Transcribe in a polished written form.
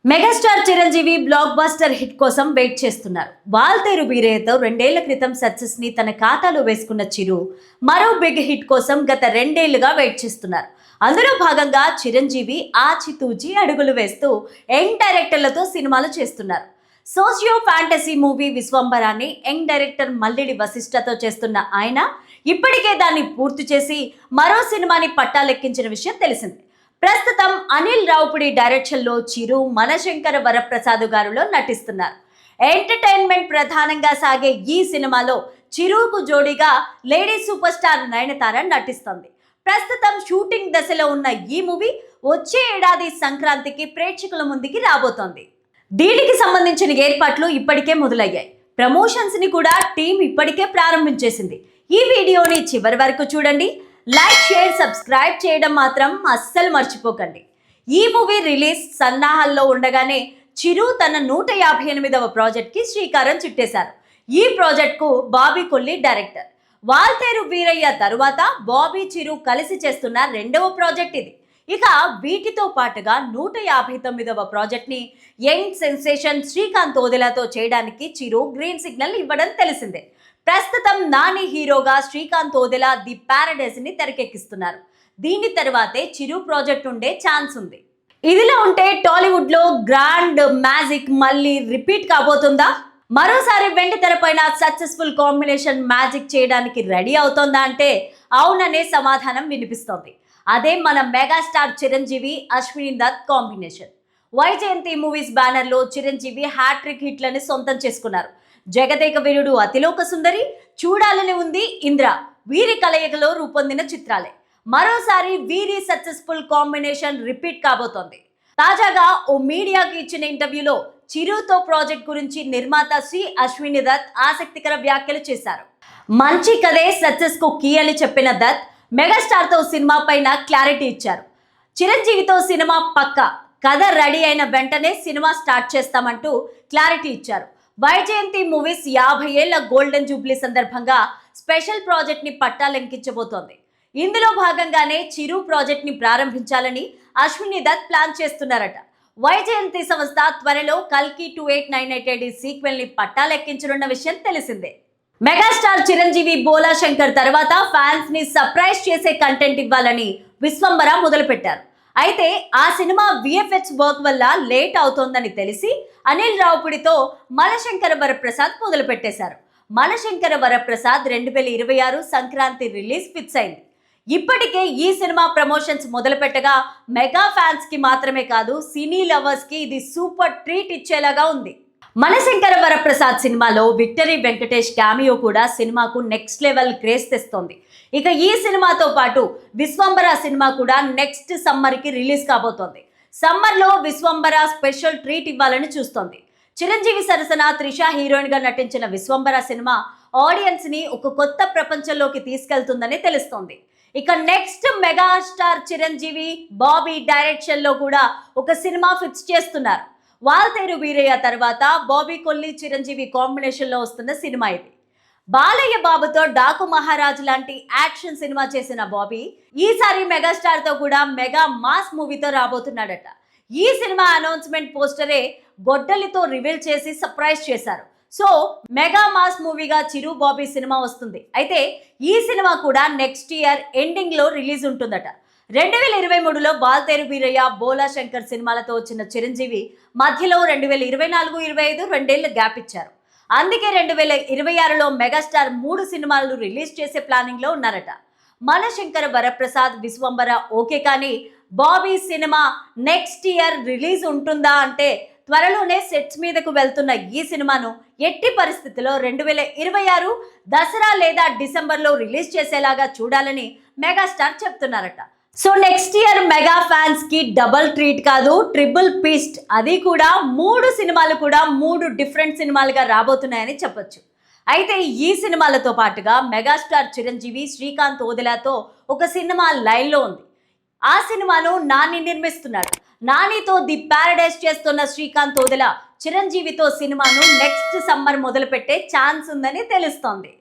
Megastar Chiranjeevi block buster hit కోసం wait చేస్తున్నారు. వాల్తేరు వీరయ్యతో 2 ఏళ్ల క్రితం సక్సెస్ ని తన ఖాతాలో వేసుకున్న చిరు మరో బిగ్ హిట్ కోసం గత 2 ఏళ్లుగా వెయిట్ చేస్తున్నారు. అందులో భాగంగా చిరంజీవి ఆచితూచి అడుగులు వేస్తూ యంగ్ డైరెక్టర్లతో సినిమాలు చేస్తున్నారు. సోషియో ఫ్యాంటసీ మూవీ విశ్వంబరాన్ని యంగ్ డైరెక్టర్ మల్లిడి వశిష్ఠతో చేస్తున్న ఆయన ఇప్పటికే దాన్ని పూర్తి చేసి మరో సినిమాని పట్టాలెక్కించిన విషయం తెలిసిందే. ప్రస్తుతం అనిల్ రావుపుడి డైరెక్షన్ లో చిరు మనశంకర వరప్రసాద్ గారులో నటిస్తున్నారు. ఎంటర్టైన్మెంట్ ప్రధానంగా సాగే ఈ సినిమాలో చిరుకు జోడీగా లేడీ సూపర్ స్టార్ నయనతార నటిస్తోంది. ప్రస్తుతం షూటింగ్ దశలో ఉన్న ఈ మూవీ వచ్చే ఏడాది సంక్రాంతికి ప్రేక్షకుల ముందుకి రాబోతోంది. దీనికి సంబంధించిన ఏర్పాట్లు ఇప్పటికే మొదలయ్యాయి. ప్రమోషన్స్ ని కూడా టీం ఇప్పటికే ప్రారంభించేసింది. ఈ వీడియోని చివరి వరకు చూడండి. లైక్, షేర్, సబ్స్క్రైబ్ చేయడం మాత్రం అస్సలు మర్చిపోకండి. ఈ మూవీ రిలీజ్ సన్నాహాల్లో ఉండగానే చిరు తన 158వ ప్రాజెక్ట్కి శ్రీకారం చుట్టేశారు. ఈ ప్రాజెక్ట్కు బాబీ కొల్లి డైరెక్టర్. వాల్తేరు వీరయ్య తరువాత బాబీ చిరు కలిసి చేస్తున్న 2వ ప్రాజెక్ట్ ఇది. ఇక వీటితో పాటుగా 159వ ప్రాజెక్ట్ని యంగ్ సెన్సేషన్ శ్రీకాంత్ ఓదెలాతో చేయడానికి చిరు గ్రీన్ సిగ్నల్ ఇవ్వడం తెలిసిందే. ప్రస్తుతం నాని హీరోగా శ్రీకాంత్ ఓదెలా ది ప్యారడైజ్ ని తెరకెక్కిస్తున్నారు. దీని తర్వాతే చిరు ప్రాజెక్ట్ ఉండే ఛాన్స్ ఉంది. ఇదిలా ఉంటే టాలీవుడ్ లో గ్రాండ్ మ్యాజిక్ మళ్ళీ రిపీట్ కాబోతుందా? మరోసారి వెండి తెరపైన సక్సెస్ఫుల్ కాంబినేషన్ మ్యాజిక్ చేయడానికి రెడీ అవుతోందా అంటే అవుననే సమాధానం వినిపిస్తోంది. అదే మన megastar Chiranjeevi Ashwini Dutt combination. Vyjayanthi movies banner లో చిరంజీవి హ్యాట్రిక్ హిట్లని సొంతం చేసుకున్నారు. జగదేక వీరుడు, అతిలోక సుందరి, చూడాలని ఉంది, ఇంద్ర వీరి కలయికలో రూపొందిన చిత్రాలే. మరోసారి వీరి సక్సెస్ఫుల్ కాంబినేషన్ రిపీట్ కాబోతోంది. తాజాగా ఓ మీడియాకి ఇచ్చిన ఇంటర్వ్యూలో చిరుతో ప్రాజెక్ట్ గురించి నిర్మాత శ్రీ అశ్విని దత్ ఆసక్తికర వ్యాఖ్యలు చేశారు. మంచి కథే సక్సెస్ కు కీ అని చెప్పిన దత్ మెగాస్టార్ తో సినిమా పైన క్లారిటీ ఇచ్చారు. చిరంజీవితో సినిమా పక్క, కథ రెడీ అయిన వెంటనే సినిమా స్టార్ట్ చేస్తామంటూ క్లారిటీ ఇచ్చారు. వైజయంతి మూవీస్ 50 ఏళ్ల గోల్డెన్ జూబ్లీ సందర్భంగా స్పెషల్ ప్రాజెక్ట్ ని పట్టాలెక్కించబోతోంది. ఇందులో భాగంగానే చిరు ప్రాజెక్ట్ ని ప్రారంభించాలని అశ్విని దత్ ప్లాన్ చేస్తున్నారట. వైజయంతి సంస్థ త్వరలో కల్కి 2898 సీక్వెల్ ని పట్టాలెక్కించనున్న విషయం తెలిసిందే. మెగాస్టార్ చిరంజీవి బోలా శంకర్ తర్వాత ఫ్యాన్స్ ని సర్ప్రైజ్ చేసే కంటెంట్ ఇవ్వాలని విశ్వంబర మొదలుపెట్టారు. అయితే ఆ సినిమా విఎఫ్ఎక్స్ వర్క్ వల్ల లేట్ అవుతోందని తెలిసి అనిల్ రావుపుడితో మనశంకర వరప్రసాద్ మొదలు పెట్టేశారు. మనశంకర వరప్రసాద్ 2026 సంక్రాంతి రిలీజ్ ఫిక్స్ అయింది. ఇప్పటికే ఈ సినిమా ప్రమోషన్స్ మొదలు పెట్టగా మెగా ఫ్యాన్స్ కి మాత్రమే కాదు, సినీ లవర్స్ కి ఇది సూపర్ ట్రీట్ ఇచ్చేలాగా ఉంది. మనశంకర వరప్రసాద్ సినిమాలో విక్టరీ వెంకటేష్ క్యామియో కూడా సినిమాకు నెక్స్ట్ లెవెల్ క్రేజ్ తెస్తోంది. ఇక ఈ సినిమాతో పాటు విశ్వంబర సినిమా కూడా నెక్స్ట్ సమ్మర్ కి రిలీజ్ కాబోతోంది. సమ్మర్ లో విశ్వంబర స్పెషల్ ట్రీట్ ఇవ్వాలని చూస్తోంది. చిరంజీవి సరసన త్రిష హీరోయిన్ గా నటించిన విశ్వంబర సినిమా ఆడియన్స్ ని ఒక కొత్త ప్రపంచంలోకి తీసుకెళ్తుందని తెలుస్తోంది. ఇక next megastar Chiranjeevi Bobby direction లో కూడా ఒక సినిమా ఫిక్స్ చేస్తున్నారు. వాల్తేరు వీరయ్య తర్వాత బాబీ కొల్లి చిరంజీవి కాంబినేషన్ లో వస్తున్న సినిమా ఇది. బాలయ్య బాబుతో డాకు మహారాజ్ లాంటి యాక్షన్ సినిమా చేసిన బాబీ ఈసారి మెగాస్టార్ తో కూడా మెగా మాస్ మూవీతో రాబోతున్నాడట. ఈ సినిమా అనౌన్స్మెంట్ పోస్టరే గొడ్డలితో రివీల్ చేసి సర్ప్రైజ్ చేశారు. సో మెగా మాస్ మూవీగా చిరు బాబీ సినిమా వస్తుంది. అయితే ఈ సినిమా కూడా నెక్స్ట్ ఇయర్ ఎండింగ్ లో రిలీజ్ ఉంటుందట. 2023లో వాల్తేరు వీరయ్య, బోలా శంకర్ సినిమాలతో వచ్చిన చిరంజీవి మధ్యలో 2024-25 2 ఏళ్ల గ్యాప్ ఇచ్చారు. అందుకే 2026లో మెగాస్టార్ 3 సినిమాలను రిలీజ్ చేసే ప్లానింగ్ లో ఉన్నారట. మనశంకర వరప్రసాద్ విశ్వంబర ఓకే, కానీ Bobby cinema next year release ఉంటుందా అంటే త్వరలోనే సెట్స్ మీదకు వెళ్తున్న ఈ సినిమాను ఎట్టి పరిస్థితిలో 2026 దసరా లేదా డిసెంబర్లో రిలీజ్ చేసేలాగా చూడాలని మెగాస్టార్ చెప్తున్నారట. So next year mega fans కి డబుల్ ట్రీట్ కాదు, ట్రిపుల్ పీస్ట్. అది కూడా 3 సినిమాలు కూడా 3 డిఫరెంట్ సినిమాలుగా రాబోతున్నాయని చెప్పొచ్చు. అయితే ఈ సినిమాలతో పాటుగా మెగాస్టార్ చిరంజీవి శ్రీకాంత్ ఓదెలాతో ఒక సినిమా లైన్లో ఉంది. ఆ సినిమాను నాని నిర్మిస్తున్నాడు. నానితో ది ప్యారడైజ్ చేస్తున్న శ్రీకాంత్ ఓదెలా చిరంజీవితో సినిమాను నెక్స్ట్ సమ్మర్ మొదలుపెట్టే ఛాన్స్ ఉందని తెలుస్తోంది.